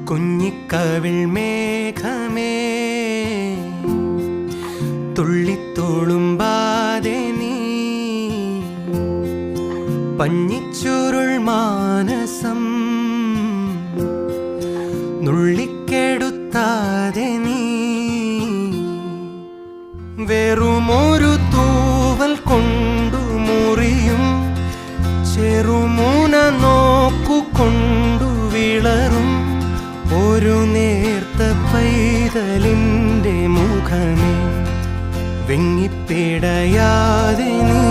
കുഞ്ഞിക്കവിൾ മേഘമേ തുള്ളിത്തോളുമ്പാതെ നീ പഞ്ഞിച്ചുരുൾ മാനസം നുള്ളിക്കെടുത്താതെ നീ വെറുമൊരു തൂവൽ കൊണ്ടു മുറിയും ചെറുമുന നോക്കുകൊണ്ടു വിളറും ഒരു നേർത്ത പൈതലിൻ്റെ മുഖമേ വെങ്ങിപ്പിടയാതെ നീ